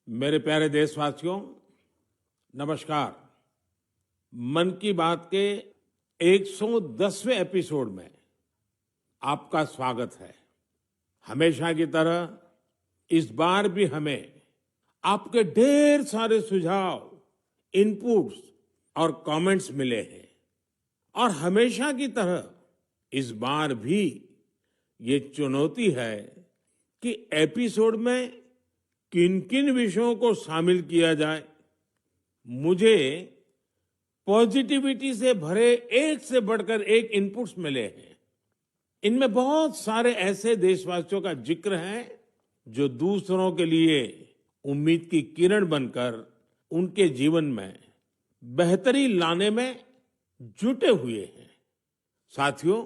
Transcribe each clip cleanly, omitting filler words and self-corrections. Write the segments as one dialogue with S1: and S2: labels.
S1: मेरे प्यारे देशवासियों, नमस्कार। मन की बात के 110वें एपिसोड में आपका स्वागत है। हमेशा की तरह इस बार भी हमें आपके ढेर सारे सुझाव, इनपुट्स और कमेंट्स मिले हैं और हमेशा की तरह इस बार भी ये चुनौती है कि एपिसोड में किन किन विषयों को शामिल किया जाए। मुझे पॉजिटिविटी से भरे एक से बढ़कर एक इनपुट्स मिले हैं। इनमें बहुत सारे ऐसे देशवासियों का जिक्र है जो दूसरों के लिए उम्मीद की किरण बनकर उनके जीवन में बेहतरी लाने में जुटे हुए हैं। साथियों,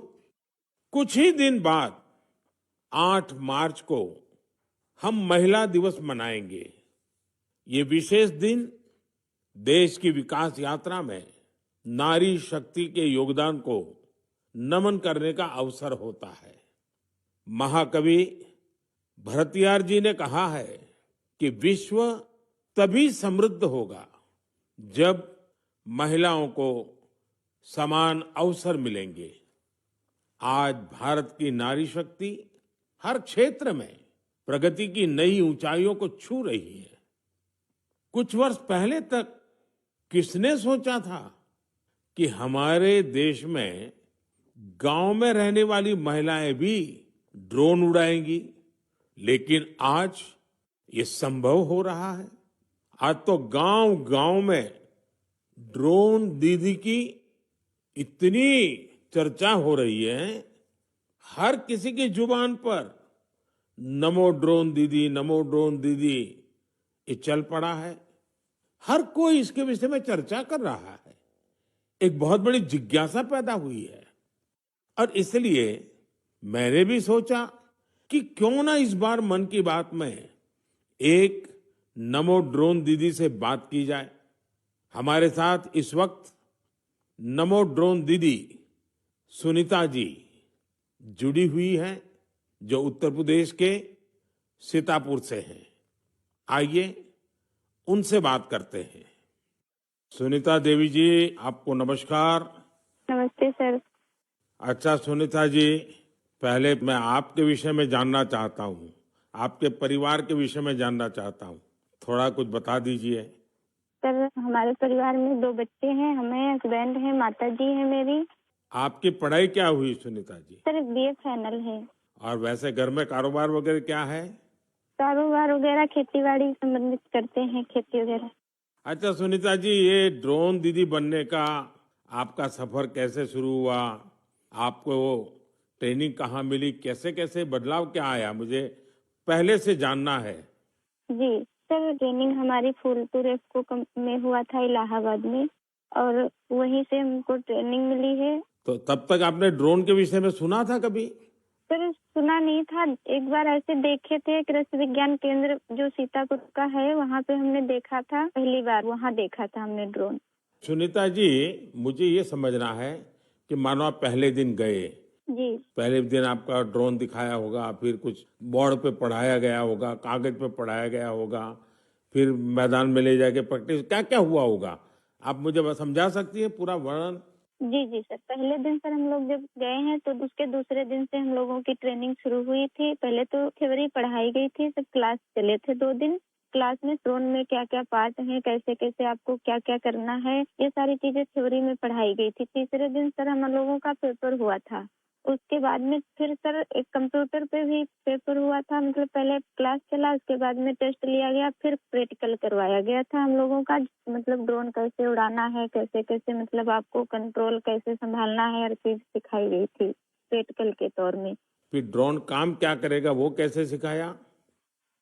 S1: कुछ ही दिन बाद 8 मार्च को हम महिला दिवस मनाएंगे। ये विशेष दिन देश की विकास यात्रा में नारी शक्ति के योगदान को नमन करने का अवसर होता है। महाकवि भरतियार जी ने कहा है कि विश्व तभी समृद्ध होगा जब महिलाओं को समान अवसर मिलेंगे। आज भारत की नारी शक्ति हर क्षेत्र में प्रगति की नई ऊंचाइयों को छू रही है। कुछ वर्ष पहले तक किसने सोचा था कि हमारे देश में गांव में रहने वाली महिलाएं भी ड्रोन उड़ाएंगी, लेकिन आज ये संभव हो रहा है। आज तो गांव-गांव में ड्रोन दीदी की इतनी चर्चा हो रही है, हर किसी की जुबान पर नमो ड्रोन दीदी, नमो ड्रोन दीदी ये चल पड़ा है। हर कोई इसके विषय में चर्चा कर रहा है। एक बहुत बड़ी जिज्ञासा पैदा हुई है और इसलिए मैंने भी सोचा कि क्यों ना इस बार मन की बात में एक नमो ड्रोन दीदी से बात की जाए। हमारे साथ इस वक्त नमो ड्रोन दीदी सुनीता जी जुड़ी हुई हैं, जो उत्तर प्रदेश के सीतापुर से हैं। आइए उनसे बात करते हैं। सुनीता देवी जी, आपको नमस्कार।
S2: नमस्ते सर।
S1: अच्छा सुनीता जी, पहले मैं आपके विषय में जानना चाहता हूँ, आपके परिवार के विषय में जानना चाहता हूँ। थोड़ा कुछ बता दीजिए।
S2: सर, हमारे परिवार में 2 बच्चे हैं, हमें हस्बैंड हैं, माता जी हैं मेरी।
S1: आपकी पढ़ाई क्या हुई Sunita ji?
S2: Sir, BA final है।
S1: और वैसे घर में कारोबार वगैरह क्या है?
S2: कारोबार वगैरह खेती-बाड़ी संबंधित करते हैं, खेती वगैरह।
S1: अच्छा सुनीता जी, ये ड्रोन दीदी बनने का आपका सफर कैसे शुरू हुआ? आपको ट्रेनिंग कहाँ मिली? कैसे कैसे बदलाव क्या आया? मुझे पहले से जानना है।
S2: जी, सर ट्रेनिंग हमारी फूलपुर इफ्को में हुआ था इलाहाबाद में, और वहीं से हमको ट्रेनिंग मिली है।
S1: तो तब तक आपने ड्रोन के विषय में सुना था कभी?
S2: सर, सुना नहीं था। एक बार ऐसे देखे थे, कृषि विज्ञान केंद्र जो सीतापुर का है, वहाँ पे हमने देखा था। पहली बार वहाँ देखा था हमने ड्रोन।
S1: सुनीता जी, मुझे ये समझना है कि मानो आप पहले दिन गए,
S2: जी
S1: पहले दिन आपका ड्रोन दिखाया होगा, फिर कुछ बोर्ड पे पढ़ाया गया होगा, कागज पे पढ़ाया गया होगा, फिर मैदान में ले जाके प्रैक्टिस, क्या क्या हुआ होगा? आप मुझे बस समझा सकती है पूरा वर्णन?
S2: जी सर, पहले दिन सर हम लोग जब गए हैं तो उसके दूसरे दिन से हम लोगों की ट्रेनिंग शुरू हुई थी। पहले तो थ्योरी पढ़ाई गई थी, सब क्लास चले थे 2 दिन। क्लास में ड्रोन में क्या क्या पार्ट हैं, कैसे कैसे आपको क्या क्या करना है, ये सारी चीजें थ्योरी में पढ़ाई गई थी। तीसरे दिन सर हम लोगों का पेपर हुआ था। उसके बाद में फिर सर एक कंप्यूटर पे भी पेपर हुआ था। मतलब पहले क्लास चला, उसके बाद में टेस्ट लिया गया, फिर प्रैक्टिकल करवाया गया था हम लोगों का। मतलब ड्रोन कैसे उड़ाना है, कैसे कैसे मतलब आपको कंट्रोल कैसे संभालना है, हर चीज सिखाई गई थी प्रैक्टिकल के तौर में।
S1: फिर ड्रोन काम क्या करेगा, वो कैसे सिखाया?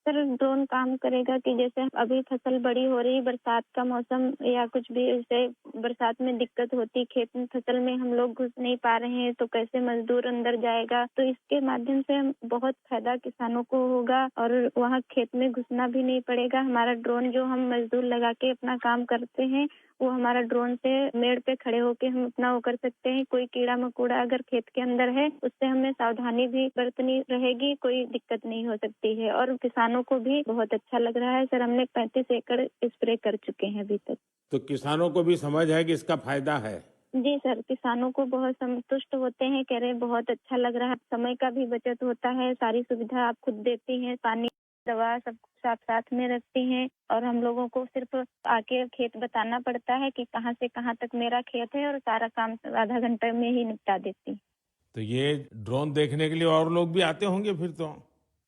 S2: सर ड्रोन काम करेगा कि जैसे अभी फसल बड़ी हो रही, बरसात का मौसम या कुछ भी, ऐसे बरसात में दिक्कत होती, खेत में फसल में हम लोग घुस नहीं पा रहे हैं, तो कैसे मजदूर अंदर जाएगा। तो इसके माध्यम से हम बहुत फायदा किसानों को होगा और वहाँ खेत में घुसना भी नहीं पड़ेगा। हमारा ड्रोन जो हम मजदूर लगा के अपना काम करते हैं, वो हमारा ड्रोन से मेड़ पे खड़े होके हम अपना वो कर सकते हैं। कोई कीड़ा मकोड़ा अगर खेत के अंदर है, उससे हमें सावधानी भी बरतनी रहेगी, कोई दिक्कत नहीं हो सकती है। और किसानों को भी बहुत अच्छा लग रहा है सर। हमने 35 एकड़ स्प्रे कर चुके हैं अभी तक।
S1: तो किसानों को भी समझ है कि इसका फायदा है।
S2: जी सर, किसानों को बहुत संतुष्ट होते हैं, कह रहे हैं बहुत अच्छा लग रहा है, समय का भी बचत होता है, सारी सुविधा आप खुद देती हैं, पानी, दवा सब कुछ आप साथ में रखती हैं और हम लोगों को सिर्फ आके खेत बताना पड़ता है कि कहाँ से कहाँ तक मेरा खेत है और सारा काम आधा घंटे में ही निपटा देती।
S1: तो ये ड्रोन देखने के लिए और लोग भी आते होंगे फिर तो।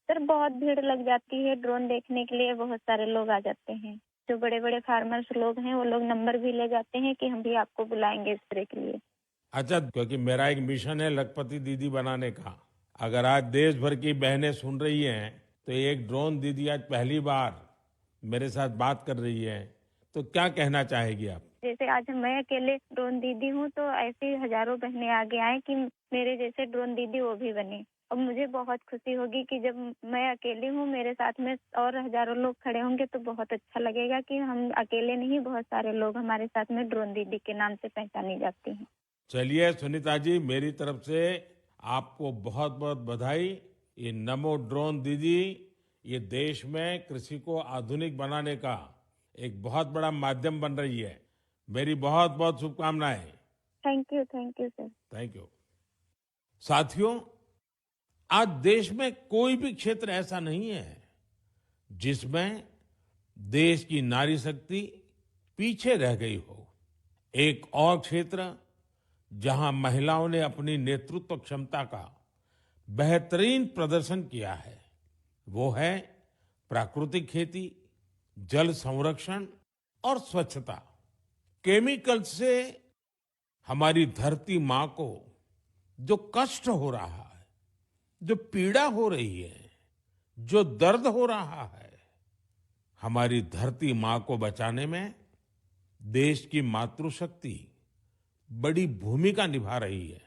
S2: सर बहुत भीड़ लग जाती है, ड्रोन देखने के लिए बहुत सारे लोग आ जाते हैं। जो बड़े बड़े फार्मर्स लोग हैं वो लोग नंबर भी ले जाते हैं कि हम भी आपको बुलाएंगे स्प्रे के लिए।
S1: अच्छा, क्योंकि मेरा एक मिशन है लखपति दीदी बनाने का। अगर आज देश भर की बहनें सुन रही हैं, तो एक ड्रोन दीदी आज पहली बार मेरे साथ बात कर रही है, तो क्या कहना चाहेगी आप?
S2: जैसे आज मैं अकेले ड्रोन दीदी हूँ, तो ऐसी हजारों बहनें आगे आए कि मेरे जैसे ड्रोन दीदी वो भी बने। और मुझे बहुत खुशी होगी कि जब मैं अकेली हूँ, मेरे साथ में और हजारों लोग खड़े होंगे तो बहुत अच्छा लगेगा कि हम अकेले नहीं, बहुत सारे लोग हमारे साथ में ड्रोन दीदी के नाम से पहचानी जाती हैं।
S1: चलिए सुनीता जी, मेरी तरफ से आपको बहुत बहुत बधाई। ये नमो ड्रोन दीदी, ये देश में कृषि को आधुनिक बनाने का एक बहुत बड़ा माध्यम बन रही है। मेरी बहुत बहुत शुभकामनाएं।
S2: Thank you sir.
S1: Thank you. साथियों, आज देश में कोई भी क्षेत्र ऐसा नहीं है जिसमें देश की नारी शक्ति पीछे रह गई हो। एक और क्षेत्र जहां महिलाओं ने अपनी नेतृत्व क्षमता का बेहतरीन प्रदर्शन किया है, वो है प्राकृतिक खेती, जल संरक्षण और स्वच्छता। केमिकल से हमारी धरती माँ को जो कष्ट हो रहा है, जो पीड़ा हो रही है, जो दर्द हो रहा है, हमारी धरती माँ को बचाने में देश की मातृशक्ति बड़ी भूमिका निभा रही है।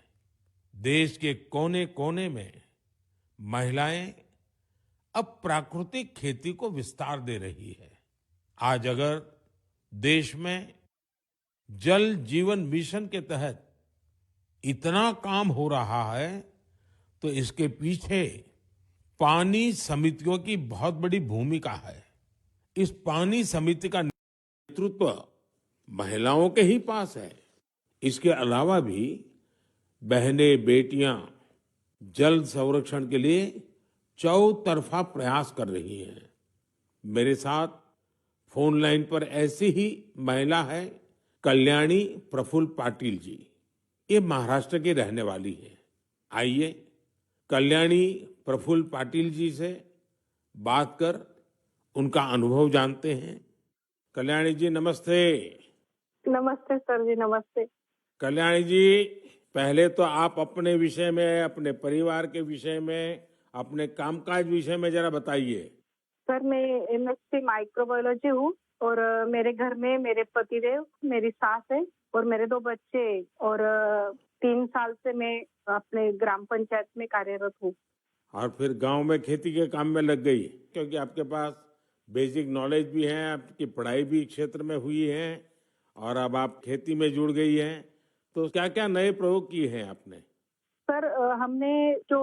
S1: देश के कोने कोने में महिलाएं अब प्राकृतिक खेती को विस्तार दे रही है। आज अगर देश में जल जीवन मिशन के तहत इतना काम हो रहा है, तो इसके पीछे पानी समितियों की बहुत बड़ी भूमिका है। इस पानी समिति का नेतृत्व महिलाओं के ही पास है। इसके अलावा भी बहनें बेटियां जल संरक्षण के लिए चौतरफा प्रयास कर रही हैं। मेरे साथ फोन लाइन पर ऐसी ही महिला है कल्याणी प्रफुल्ल पाटिल जी। ये महाराष्ट्र की रहने वाली है। आइए कल्याणी प्रफुल्ल पाटिल जी से बात कर उनका अनुभव जानते हैं। कल्याणी जी नमस्ते।
S3: नमस्ते सर जी, नमस्ते।
S1: कल्याणी जी, पहले तो आप अपने विषय में, अपने परिवार के विषय में, अपने कामकाज विषय में जरा बताइए।
S3: सर मैं एमएससी माइक्रोबायोलॉजी हूँ और मेरे घर में मेरे पतिदेव, मेरी सास है और मेरे 2 बच्चे और 3 साल से मैं अपने ग्राम पंचायत में कार्यरत हूँ।
S1: और फिर गांव में खेती के काम में लग गई, क्योंकि आपके पास बेसिक नॉलेज भी है, आपकी पढ़ाई भी क्षेत्र में हुई है और अब आप खेती में जुड़ गई हैं। तो क्या क्या नए प्रयोग किए हैं आपने?
S3: सर हमने जो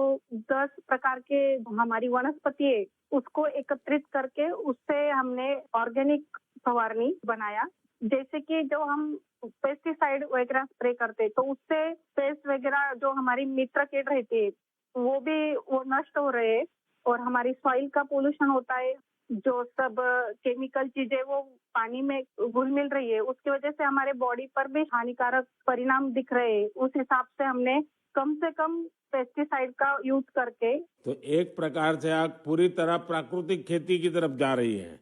S3: 10 प्रकार के हमारी वनस्पति है उसको एकत्रित करके उससे हमने ऑर्गेनिक फवारनी बनाया। जैसे कि जो हम पेस्टिसाइड वगैरह स्प्रे करते तो उससे पेस्ट वगैरह जो हमारी मित्र कीट रहती है वो नष्ट हो रहे हैं और हमारी सॉइल का पोल्यूशन होता है। जो सब केमिकल चीजें वो पानी में घुल मिल रही है उसकी वजह से हमारे बॉडी पर भी हानिकारक परिणाम दिख रहे हैं। उस हिसाब से हमने कम से कम पेस्टिसाइड का यूज करके।
S1: तो एक प्रकार से आप पूरी तरह प्राकृतिक खेती की तरफ जा रही हैं।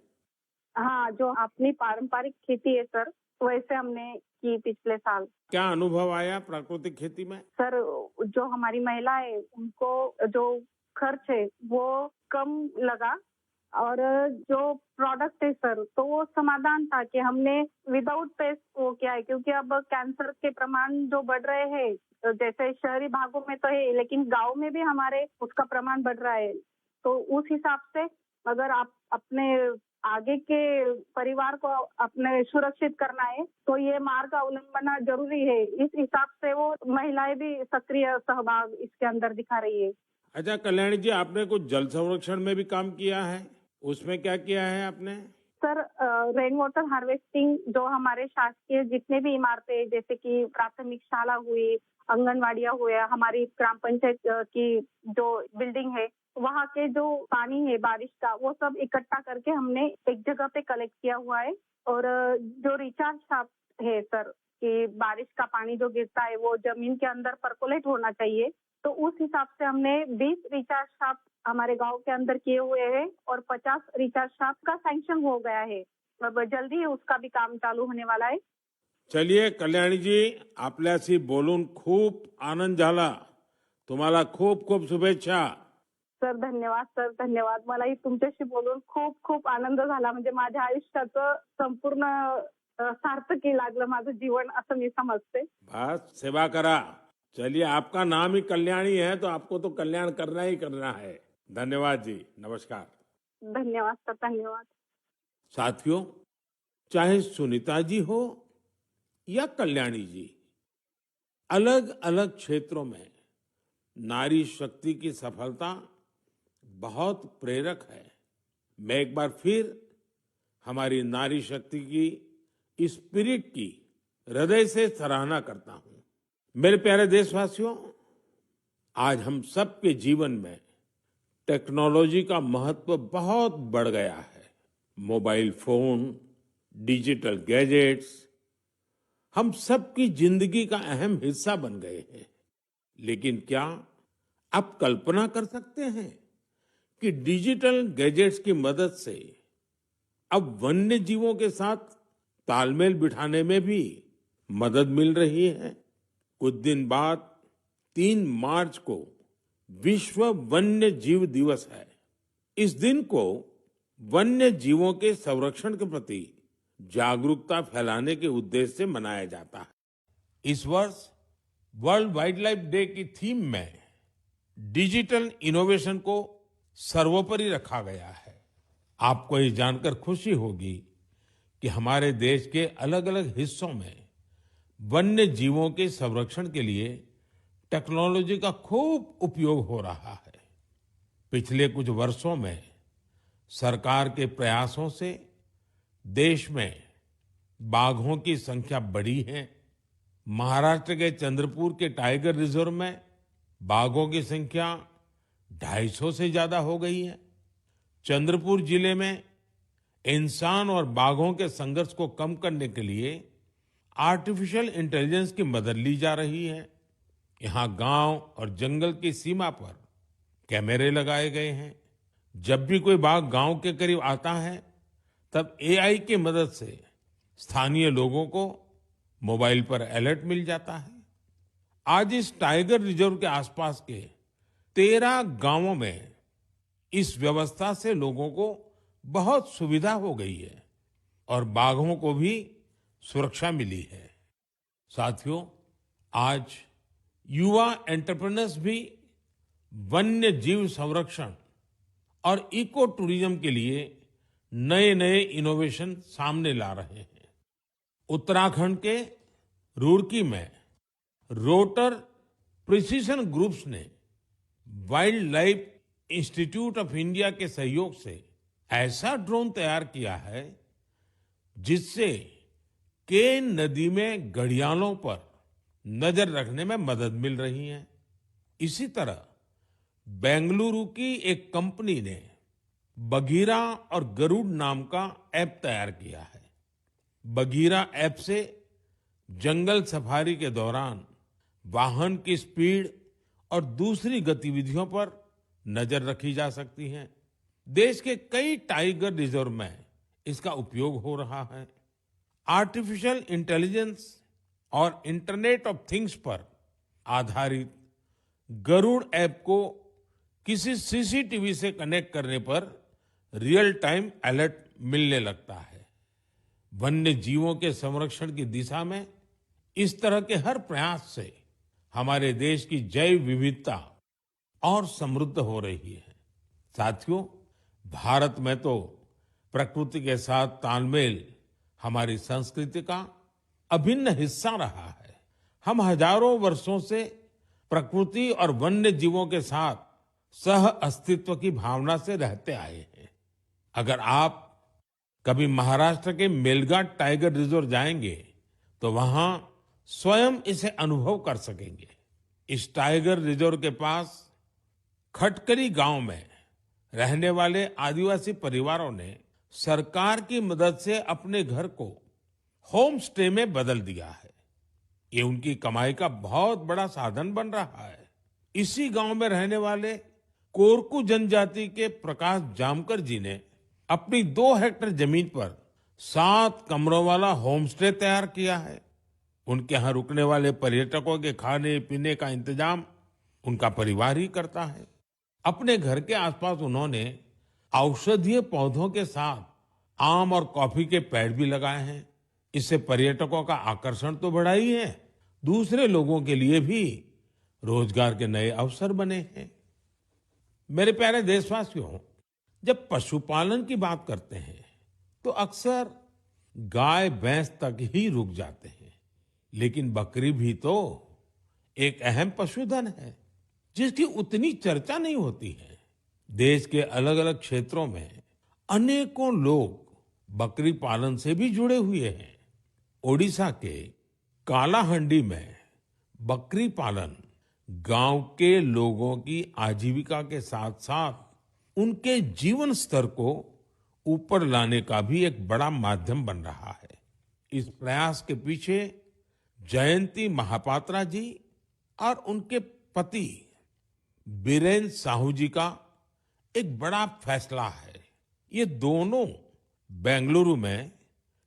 S3: हाँ, जो अपनी पारंपरिक खेती है सर वैसे हमने की पिछले साल।
S1: क्या अनुभव आया प्राकृतिक खेती में?
S3: सर जो हमारी महिला है उनको जो खर्च है वो कम लगा और जो प्रोडक्ट है सर तो वो समाधान था कि हमने विदाउट पेस्ट वो किया है, क्योंकि अब कैंसर के प्रमाण जो बढ़ रहे हैं तो जैसे शहरी भागों में तो है लेकिन गांव में भी हमारे उसका प्रमाण बढ़ रहा है। तो उस हिसाब से अगर आप अपने आगे के परिवार को अपने सुरक्षित करना है तो ये मार्ग का अवलंबना जरूरी है। इस हिसाब से वो महिलाएं भी सक्रिय सहभाग इसके अंदर दिखा रही है।
S1: अच्छा कल्याणी जी, आपने कुछ जल संरक्षण में भी काम किया है, उसमें क्या किया है आपने?
S3: सर, रेन वाटर हार्वेस्टिंग जो हमारे शासकीय जितने भी इमारतें जैसे कि प्राथमिक शाला हुई, आंगनवाड़ियाँ हुए, हमारी ग्राम पंचायत की जो बिल्डिंग है, वहाँ के जो पानी है बारिश का वो सब इकट्ठा करके हमने एक जगह पे कलेक्ट किया हुआ है। और जो रिचार्ज शाफ्ट है सर, कि बारिश का पानी जो गिरता है वो जमीन के अंदर परकोलेट होना चाहिए, तो उस हिसाब से हमने 20 रिचार्ज शाफ्ट हमारे गांव के अंदर किए हुए हैं और 50 रिचार्ज शाफ्ट का सैंक्शन हो गया है। अब जल्दी ही उसका भी काम चालू होने वाला है।
S1: चलिए कल्याणी जी, आपल्याशी बोलून खूप आनंद झाला. तुम्हाला खूप खूप शुभेच्छा.
S3: सर धन्यवाद, सर धन्यवाद. मलाही तुमच्याशी बोलून खूप खूप आनंद झाला. म्हणजे माझ्या आयुष्याचं संपूर्ण सार्थकी लागलं माझं जीवन असं मी समजते.
S1: बस सेवा करा. चलिए, आपका नाम ही कल्याणी है तो आपको तो कल्याण करना ही करना है. धन्यवाद जी, नमस्कार.
S3: धन्यवाद सर, धन्यवाद.
S1: साथियों, चाहे सुनीता जी हो या कल्याणी जी, अलग अलग क्षेत्रों में नारी शक्ति की सफलता बहुत प्रेरक है. मैं एक बार फिर हमारी नारी शक्ति की इस स्पिरिट की हृदय से सराहना करता हूं. मेरे प्यारे देशवासियों, आज हम सबके जीवन में टेक्नोलॉजी का महत्व बहुत बढ़ गया है. मोबाइल फोन, डिजिटल गैजेट्स हम सबकी जिंदगी का अहम हिस्सा बन गए हैं. लेकिन क्या आप कल्पना कर सकते हैं कि डिजिटल गैजेट्स की मदद से अब वन्य जीवों के साथ तालमेल बिठाने में भी मदद मिल रही है. कुछ दिन बाद 3 मार्च को विश्व वन्य जीव दिवस है. इस दिन को वन्य जीवों के संरक्षण के प्रति जागरूकता फैलाने के उद्देश्य से मनाया जाता है. इस वर्ष वर्ल्ड वाइल्ड लाइफ डे की थीम में डिजिटल इनोवेशन को सर्वोपरि रखा गया है. आपको ये जानकर खुशी होगी कि हमारे देश के अलग अलग हिस्सों में वन्य जीवों के संरक्षण के लिए टेक्नोलॉजी का खूब उपयोग हो रहा है. पिछले कुछ वर्षों में सरकार के प्रयासों से देश में बाघों की संख्या बढ़ी है. महाराष्ट्र के चंद्रपुर के टाइगर रिजर्व में बाघों की संख्या 250 से ज्यादा हो गई है. चंद्रपुर जिले में इंसान और बाघों के संघर्ष को कम करने के लिए आर्टिफिशियल इंटेलिजेंस की मदद ली जा रही है. यहाँ गांव और जंगल की सीमा पर कैमरे लगाए गए हैं. जब भी कोई बाघ गांव के करीब आता है तब एआई की मदद से स्थानीय लोगों को मोबाइल पर अलर्ट मिल जाता है. आज इस टाइगर रिजर्व के आसपास के 13 गांवों में इस व्यवस्था से लोगों को बहुत सुविधा हो गई है और बाघों को भी सुरक्षा मिली है. साथियों, आज युवा एंटरप्रेन्योर्स भी वन्य जीव संरक्षण और इको टूरिज्म के लिए नए नए इनोवेशन सामने ला रहे हैं. उत्तराखंड के रुड़की में रोटर प्रिसीजन ग्रुप्स ने wild life institute of India के सहयोग से ऐसा ड्रोन तैयार किया है जिससे केन नदी में घड़ियालों पर नजर रखने में मदद मिल रही है. इसी तरह बेंगलुरु की एक कंपनी ने बघीरा और गरुड़ नाम का ऐप तैयार किया है. बघीरा ऐप से जंगल सफारी के दौरान वाहन की स्पीड और दूसरी गतिविधियों पर नजर रखी जा सकती है. देश के कई टाइगर रिजर्व में इसका उपयोग हो रहा है. आर्टिफिशियल इंटेलिजेंस और इंटरनेट ऑफ थिंग्स पर आधारित गरुड़ ऐप को किसी सीसीटीवी से कनेक्ट करने पर रियल टाइम अलर्ट मिलने लगता है. वन्य जीवों के संरक्षण की दिशा में इस तरह के हर प्रयास से हमारे देश की जैव विविधता और समृद्ध हो रही है. साथियों, भारत में तो प्रकृति के साथ तालमेल हमारी संस्कृति का अभिन्न हिस्सा रहा है। हम हजारों वर्षों से प्रकृति और वन्य जीवों के साथ सह अस्तित्व की भावना से रहते आए हैं। अगर आप कभी महाराष्ट्र के मेलघाट टाइगर रिजर्व जाएंगे तो वहां स्वयं इसे अनुभव कर सकेंगे। इस टाइगर रिजर्व के पास खटकरी गांव में रहने वाले आदिवासी परिवारों ने सरकार की मदद से अपने घर को होम स्टे में बदल दिया है। ये उनकी कमाई का बहुत बड़ा साधन बन रहा है। इसी गांव में रहने वाले कोरकू जनजाति के प्रकाश जामकर जी ने अपनी 2 हेक्टेयर जमीन पर 7 कमरों वाला होम स्टे तैयार किया है। उनके यहाँ रुकने वाले पर्यटकों के खाने पीने का इंतजाम उनका परिवार ही करता है। अपने घर के आसपास उन्होंने औषधीय पौधों के साथ आम और कॉफी के पेड़ भी लगाए हैं। इससे पर्यटकों का आकर्षण तो बढ़ा ही है, दूसरे लोगों के लिए भी रोजगार के नए अवसर बने हैं। मेरे प्यारे देशवासियों, जब पशुपालन की बात करते हैं तो अक्सर गाय भैंस तक ही रुक जाते हैं, लेकिन बकरी भी तो एक अहम पशुधन है जिसकी उतनी चर्चा नहीं होती है। देश के अलग अलग क्षेत्रों में अनेकों लोग बकरी पालन से भी जुड़े हुए हैं। ओडिशा के कालाहंडी में बकरी पालन गांव के लोगों की आजीविका के साथ साथ उनके जीवन स्तर को ऊपर लाने का भी एक बड़ा माध्यम बन रहा है। इस प्रयास के पीछे जयंती महापात्रा जी और उनके पति बीरेन साहू जी का एक बड़ा फैसला है। ये दोनों बेंगलुरु में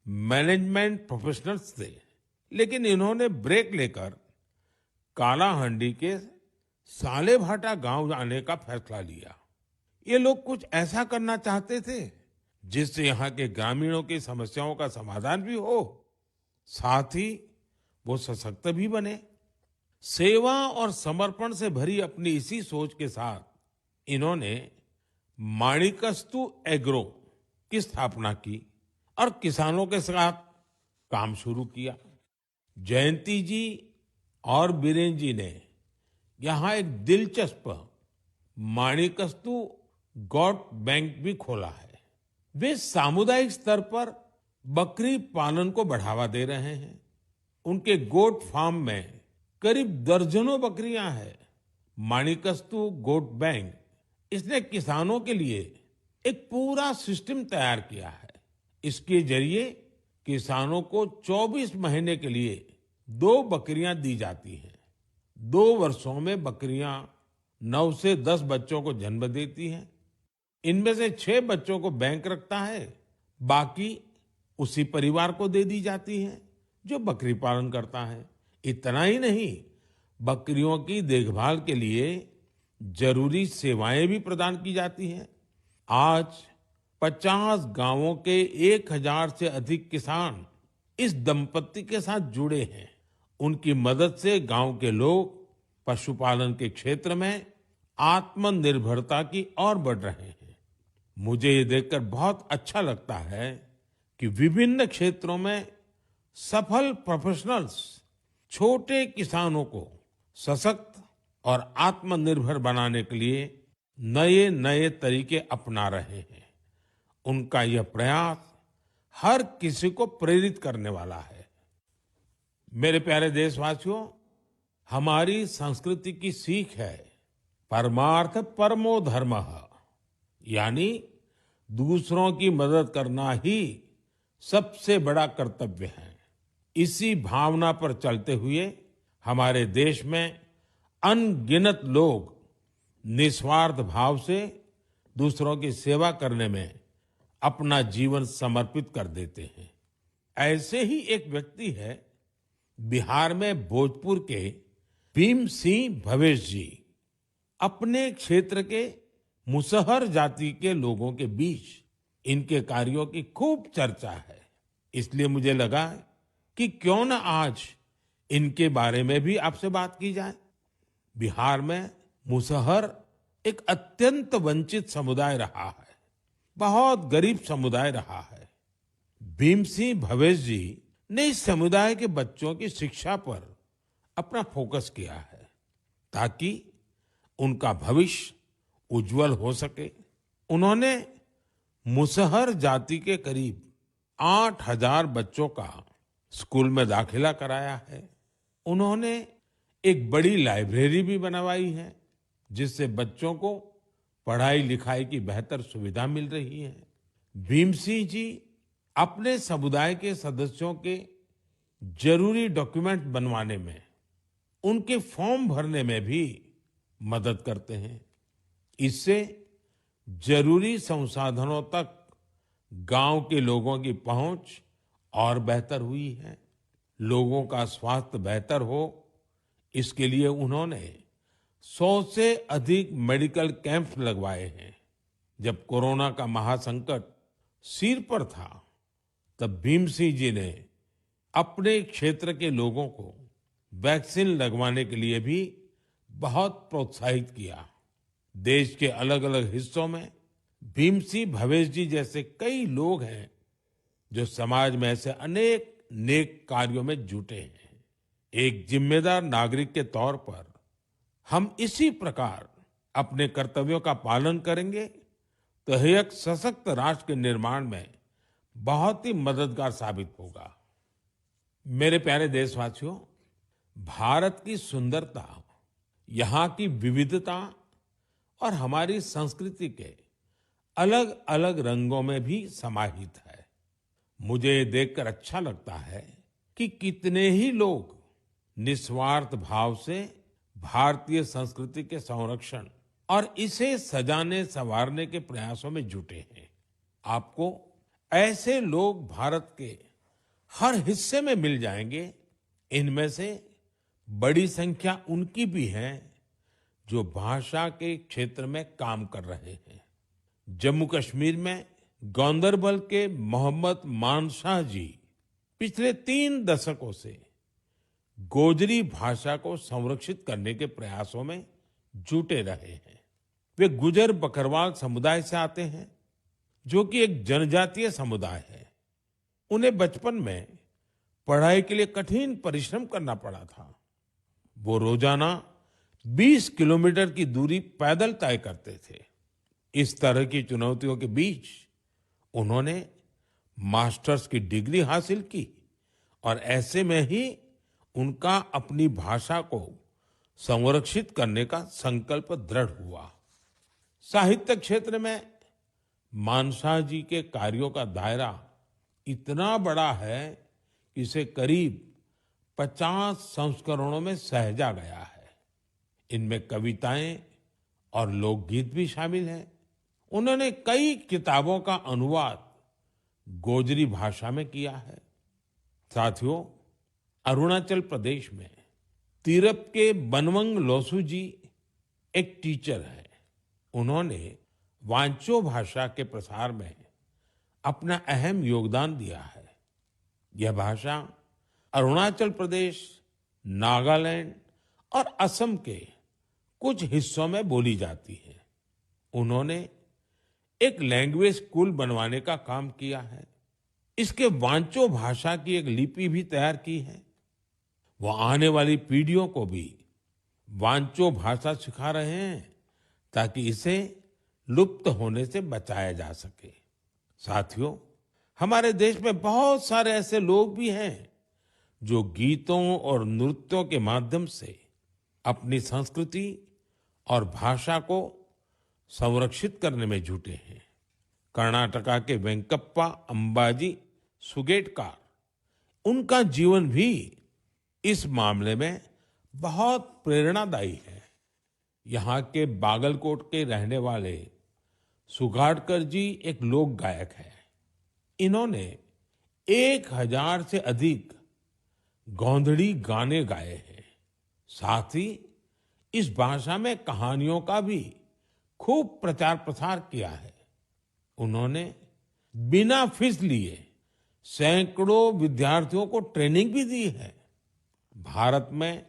S1: मैनेजमेंट प्रोफेशनल्स थे, लेकिन इन्होंने ब्रेक लेकर कालाहंडी के सालेभाटा गांव जाने का फैसला लिया। ये लोग कुछ ऐसा करना चाहते थे जिससे यहाँ के ग्रामीणों की समस्याओं का समाधान भी हो, साथ ही वो सशक्त भी बने। सेवा और समर्पण से भरी अपनी इसी सोच के साथ इन्होंने माणिकस्तु एग्रो की स्थापना की और किसानों के साथ काम शुरू किया। जयंती जी और बीरेन जी ने यहाँ एक दिलचस्प माणिकस्तु गॉट बैंक भी खोला है। वे सामुदायिक स्तर पर बकरी पालन को बढ़ावा दे रहे हैं। उनके गोट फार्म में करीब दर्जनों बकरियां हैं। माणिकस्तु गोट बैंक इसने किसानों के लिए एक पूरा सिस्टम तैयार किया है। इसके जरिए किसानों को 24 महीने के लिए 2 बकरियां दी जाती हैं। 2 वर्षों में बकरियां 9 से 10 बच्चों को जन्म देती हैं। इनमें से 6 बच्चों को बैंक रखता है, बाकी उसी परिवार को दे दी जाती हैं जो बकरी पालन करता है। इतना ही नहीं, बकरियों की देखभाल के लिए जरूरी सेवाएं भी प्रदान की जाती हैं। आज 50 गांवों के 1000 से अधिक किसान इस दंपत्ति के साथ जुड़े हैं। उनकी मदद से गांव के लोग पशुपालन के क्षेत्र में आत्मनिर्भरता की ओर बढ़ रहे हैं। मुझे ये देखकर बहुत अच्छा लगता है कि विभिन्न क्षेत्रों में सफल प्रोफेशनल्स छोटे किसानों को सशक्त और आत्मनिर्भर बनाने के लिए नए नए तरीके अपना रहे हैं। उनका यह प्रयास हर किसी को प्रेरित करने वाला है। मेरे प्यारे देशवासियों, हमारी संस्कृति की सीख है परमार्थ परमो धर्मः, यानी दूसरों की मदद करना ही सबसे बड़ा कर्तव्य है। इसी भावना पर चलते हुए हमारे देश में अनगिनत लोग निस्वार्थ भाव से दूसरों की सेवा करने में अपना जीवन समर्पित कर देते हैं। ऐसे ही एक व्यक्ति है बिहार में भोजपुर के भीम सिंह भवेश जी। अपने क्षेत्र के मुसहर जाति के लोगों के बीच इनके कार्यों की खूब चर्चा है। इसलिए मुझे लगा कि क्यों न आज इनके बारे में भी आपसे बात की जाए। बिहार में मुसहर एक अत्यंत वंचित समुदाय रहा है। बहुत गरीब समुदाय रहा है। भीम सिंह भवेश जी ने इस समुदाय के बच्चों की शिक्षा पर अपना फोकस किया है ताकि उनका भविष्य उज्जवल हो सके। उन्होंने मुसहर जाति के करीब 8,000 बच्चों का स्कूल में दाखिला कराया है। उन्होंने एक बड़ी लाइब्रेरी भी बनवाई है जिससे बच्चों को पढ़ाई लिखाई की बेहतर सुविधा मिल रही है। भीम सिंह जी अपने समुदाय के सदस्यों के जरूरी डॉक्यूमेंट बनवाने में, उनके फॉर्म भरने में भी मदद करते हैं। इससे जरूरी संसाधनों तक गांव के लोगों की पहुंच और बेहतर हुई है। लोगों का स्वास्थ्य बेहतर हो, इसके लिए उन्होंने 100 से अधिक मेडिकल कैंप्स लगवाए हैं। जब कोरोना का महासंकट सिर पर था, तब भीम सिंह जी ने अपने क्षेत्र के लोगों को वैक्सीन लगवाने के लिए भी बहुत प्रोत्साहित किया। देश के अलग अलग हिस्सों में भीम सिंह भवेश जी जैसे कई लोग हैं जो समाज में ऐसे अनेक नेक कार्यों में जुटे हैं। एक जिम्मेदार नागरिक के तौर पर हम इसी प्रकार अपने कर्तव्यों का पालन करेंगे तो यह एक सशक्त राष्ट्र के निर्माण में बहुत ही मददगार साबित होगा। मेरे प्यारे देशवासियों, भारत की सुंदरता यहाँ की विविधता और हमारी संस्कृति के अलग अलग रंगों में भी समाहित है। मुझे ये देखकर अच्छा लगता है कि कितने ही लोग निस्वार्थ भाव से भारतीय संस्कृति के संरक्षण और इसे सजाने संवारने के प्रयासों में जुटे हैं। आपको ऐसे लोग भारत के हर हिस्से में मिल जाएंगे। इनमें से बड़ी संख्या उनकी भी है जो भाषा के क्षेत्र में काम कर रहे हैं। जम्मू कश्मीर में गांदरबल के मोहम्मद मानशाह जी पिछले 3 दशकों से गोजरी भाषा को संरक्षित करने के प्रयासों में जुटे रहे हैं। वे गुजर बकरवाल समुदाय से आते हैं जो कि एक जनजातीय समुदाय है। उन्हें बचपन में पढ़ाई के लिए कठिन परिश्रम करना पड़ा था। वो रोजाना 20 किलोमीटर की दूरी पैदल तय करते थे। इस तरह की चुनौतियों के बीच उन्होंने मास्टर्स की डिग्री हासिल की और ऐसे में ही उनका अपनी भाषा को संरक्षित करने का संकल्प दृढ़ हुआ। साहित्य क्षेत्र में मानशाह जी के कार्यों का दायरा इतना बड़ा है कि इसे करीब 50 संस्करणों में सहेजा गया है। इनमें कविताएं और लोकगीत भी शामिल हैं। उन्होंने कई किताबों का अनुवाद गोजरी भाषा में किया है। साथियों, अरुणाचल प्रदेश में तिरप के बनवंग लोसू जी एक टीचर है। उन्होंने वांचो भाषा के प्रसार में अपना अहम योगदान दिया है। यह भाषा अरुणाचल प्रदेश, नागालैंड और असम के कुछ हिस्सों में बोली जाती है। उन्होंने एक लैंग्वेज स्कूल बनवाने का काम किया है। इसके वांचो भाषा की एक लिपि भी तैयार की है। वो आने वाली पीढ़ियों को भी वांचो भाषा सिखा रहे हैं ताकि इसे लुप्त होने से बचाया जा सके। साथियों, हमारे देश में बहुत सारे ऐसे लोग भी हैं जो गीतों और नृत्यों के माध्यम से अपनी संस्कृति और भाषा को संरक्षित करने में जुटे हैं। कर्नाटका के वेंकप्पा अंबाजी सुगेटकार, उनका जीवन भी इस मामले में बहुत प्रेरणादायी है। यहाँ के बागलकोट के रहने वाले सुगाटकर जी एक लोक गायक हैं। इन्होंने 1000 से अधिक गोंधड़ी गाने गाए हैं। साथ ही इस भाषा में कहानियों का भी खूब प्रचार प्रसार किया है। उन्होंने बिना फीस लिए सैकड़ों विद्यार्थियों को ट्रेनिंग भी दी है। भारत में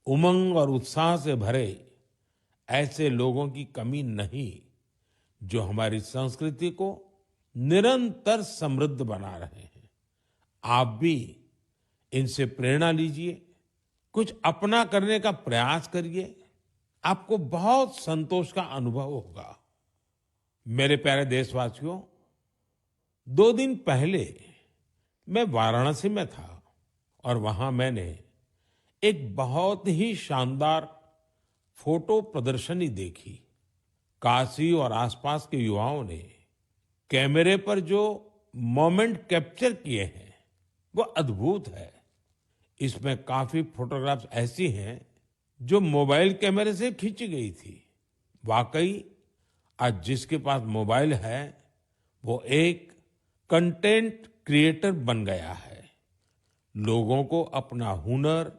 S1: उमंग और उत्साह से भरे ऐसे लोगों की कमी नहीं जो हमारी संस्कृति को निरंतर समृद्ध बना रहे हैं। आप भी इनसे प्रेरणा लीजिए, कुछ अपना करने का प्रयास करिए, आपको बहुत संतोष का अनुभव होगा। मेरे प्यारे देशवासियों, 2 दिन पहले मैं वाराणसी में था और वहां मैंने एक बहुत ही शानदार फोटो प्रदर्शनी देखी। काशी और आसपास के युवाओं ने कैमरे पर जो मोमेंट कैप्चर किए हैं वो अद्भुत है। इसमें काफी फोटोग्राफ्स ऐसी हैं जो मोबाइल कैमरे से खींची गई थी। वाकई आज जिसके पास मोबाइल है वो एक कंटेंट क्रिएटर बन गया है। लोगों को अपना हुनर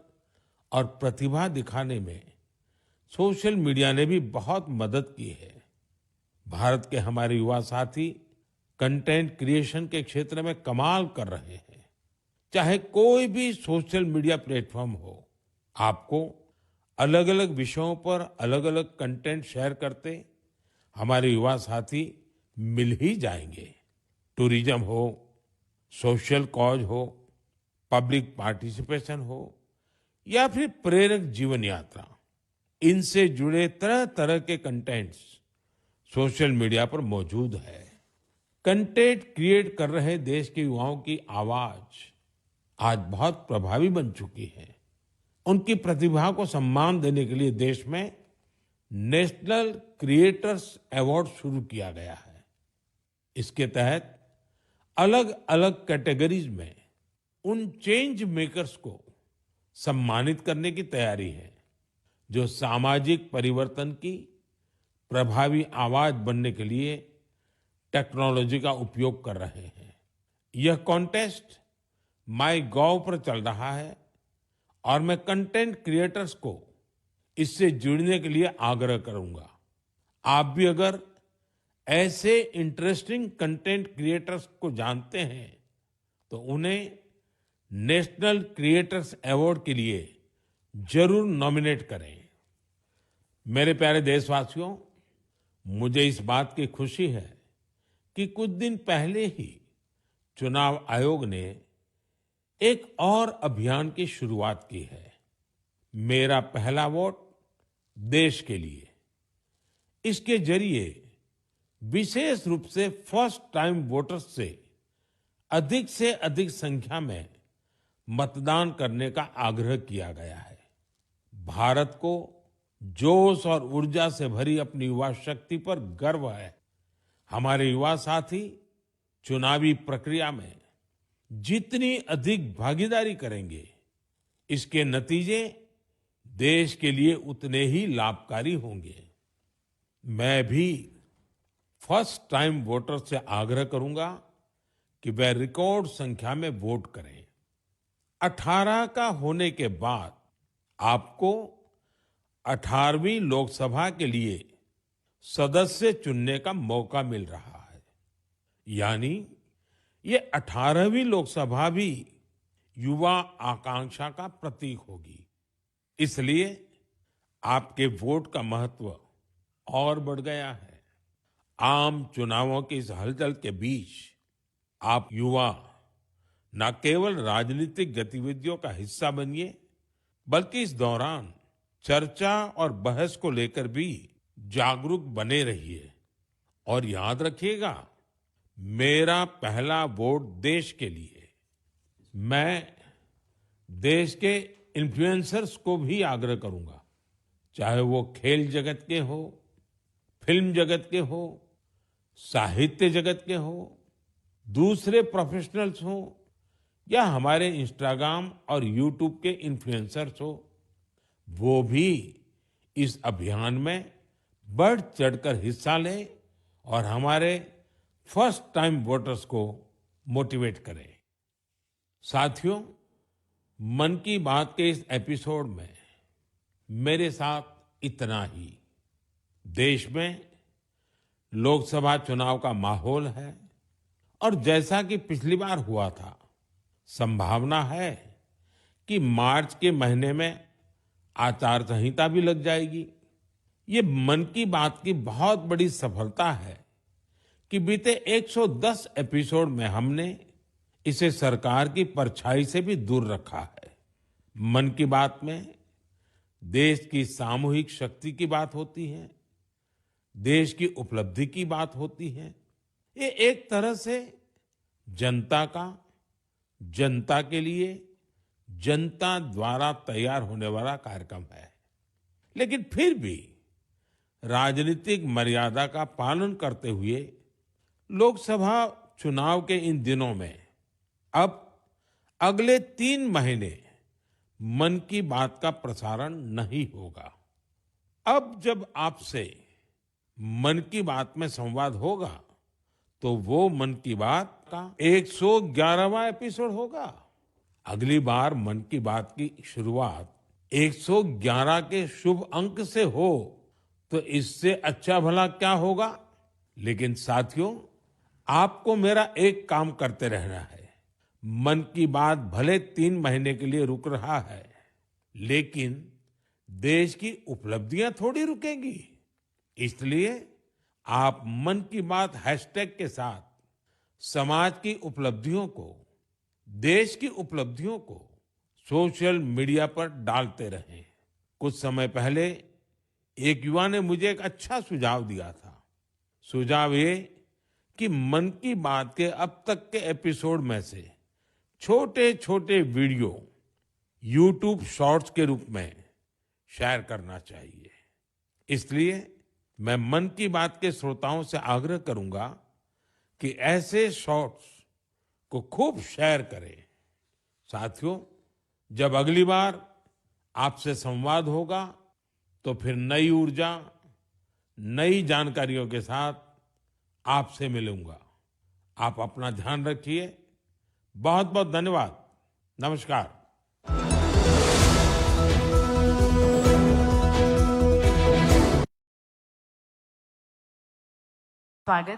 S1: और प्रतिभा दिखाने में सोशल मीडिया ने भी बहुत मदद की है। भारत के हमारे युवा साथी कंटेंट क्रिएशन के क्षेत्र में कमाल कर रहे हैं। चाहे कोई भी सोशल मीडिया प्लेटफॉर्म हो, आपको अलग अलग विषयों पर अलग अलग कंटेंट शेयर करते हमारे युवा साथी मिल ही जाएंगे। टूरिज्म हो, सोशल कॉज हो, पब्लिक पार्टिसिपेशन हो या फिर प्रेरक जीवन यात्रा, इनसे जुड़े तरह तरह के कंटेंट्स सोशल मीडिया पर मौजूद है। कंटेंट क्रिएट कर रहे देश के युवाओं की आवाज आज बहुत प्रभावी बन चुकी है। उनकी प्रतिभा को सम्मान देने के लिए देश में नेशनल क्रिएटर्स अवार्ड शुरू किया गया है। इसके तहत अलग अलग कैटेगरीज में उन चेंज मेकर्स को सम्मानित करने की तैयारी है जो सामाजिक परिवर्तन की प्रभावी आवाज बनने के लिए टेक्नोलॉजी का उपयोग कर रहे हैं। यह कॉन्टेस्ट माईगॉव पर चल रहा है और मैं कंटेंट क्रिएटर्स को इससे जुड़ने के लिए आग्रह करूंगा। आप भी अगर ऐसे इंटरेस्टिंग कंटेंट क्रिएटर्स को जानते हैं तो उन्हें नेशनल क्रिएटर्स अवार्ड के लिए जरूर नॉमिनेट करें। मेरे प्यारे देशवासियों, मुझे इस बात की खुशी है कि कुछ दिन पहले ही चुनाव आयोग ने एक और अभियान की शुरुआत की है, मेरा पहला वोट देश के लिए। इसके जरिए विशेष रूप से फर्स्ट टाइम वोटर्स से अधिक संख्या में मतदान करने का आग्रह किया गया है। भारत को जोश और ऊर्जा से भरी अपनी युवा शक्ति पर गर्व है। हमारे युवा साथी चुनावी प्रक्रिया में जितनी अधिक भागीदारी करेंगे, इसके नतीजे देश के लिए उतने ही लाभकारी होंगे। मैं भी फर्स्ट टाइम वोटर से आग्रह करूंगा कि वे रिकॉर्ड संख्या में वोट करें। 18 का होने के बाद आपको 18वीं लोकसभा के लिए सदस्य चुनने का मौका मिल रहा है। यानी ये 18वीं लोकसभा भी युवा आकांक्षा का प्रतीक होगी। इसलिए आपके वोट का महत्व और बढ़ गया है। आम चुनावों की इस हलचल के बीच आप युवा न केवल राजनीतिक गतिविधियों का हिस्सा बनिए, बल्कि इस दौरान चर्चा और बहस को लेकर भी जागरूक बने रहिए। और याद रखिएगा, मेरा पहला वोट देश के लिए। मैं देश के इन्फ्लुएंसर्स को भी आग्रह करूंगा, चाहे वो खेल जगत के हो, फिल्म जगत के हो, साहित्य जगत के हो, दूसरे प्रोफेशनल्स हो या हमारे इंस्टाग्राम और यूट्यूब के इन्फ्लुएंसर्स हो, वो भी इस अभियान में बढ़ चढ़कर हिस्सा लें और हमारे फर्स्ट टाइम वोटर्स को मोटिवेट करें। साथियों, मन की बात के इस एपिसोड में मेरे साथ इतना ही। देश में लोकसभा चुनाव का माहौल है और जैसा कि पिछली बार हुआ था, संभावना है कि मार्च के महीने में आचार संहिता भी लग जाएगी। ये मन की बात की बहुत बड़ी सफलता है कि बीते 110 एपिसोड में हमने इसे सरकार की परछाई से भी दूर रखा है। मन की बात में देश की सामूहिक शक्ति की बात होती है, देश की उपलब्धि की बात होती है। ये एक तरह से जनता का, जनता के लिए, जनता द्वारा तैयार होने वाला कार्यक्रम है। लेकिन फिर भी राजनीतिक मर्यादा का पालन करते हुए लोकसभा चुनाव के इन दिनों में अब अगले 3 महीने मन की बात का प्रसारण नहीं होगा। अब जब आपसे मन की बात में संवाद होगा तो वो मन की बात का 111वां एपिसोड होगा। अगली बार मन की बात की शुरुआत 111 के शुभ अंक से हो तो इससे अच्छा भला क्या होगा। लेकिन साथियों, आपको मेरा एक काम करते रहना है। मन की बात भले 3 महीने के लिए रुक रहा है, लेकिन देश की उपलब्धियां थोड़ी रुकेंगी। इसलिए आप मन की बात हैशटैग के साथ समाज की उपलब्धियों को, देश की उपलब्धियों को सोशल मीडिया पर डालते रहें। कुछ समय पहले एक युवा ने मुझे एक अच्छा सुझाव दिया था। सुझाव ये कि मन की बात के अब तक के एपिसोड में से छोटे छोटे वीडियो YouTube शॉर्ट्स के रूप में शेयर करना चाहिए। इसलिए मैं मन की बात के श्रोताओं से आग्रह करूंगा कि ऐसे शॉर्ट्स को खूब शेयर करें। साथियों, जब अगली बार आपसे संवाद होगा तो फिर नई ऊर्जा, नई जानकारियों के साथ आपसे मिलूंगा। आप अपना ध्यान रखिए। बहुत बहुत धन्यवाद। नमस्कार।
S4: स्वागत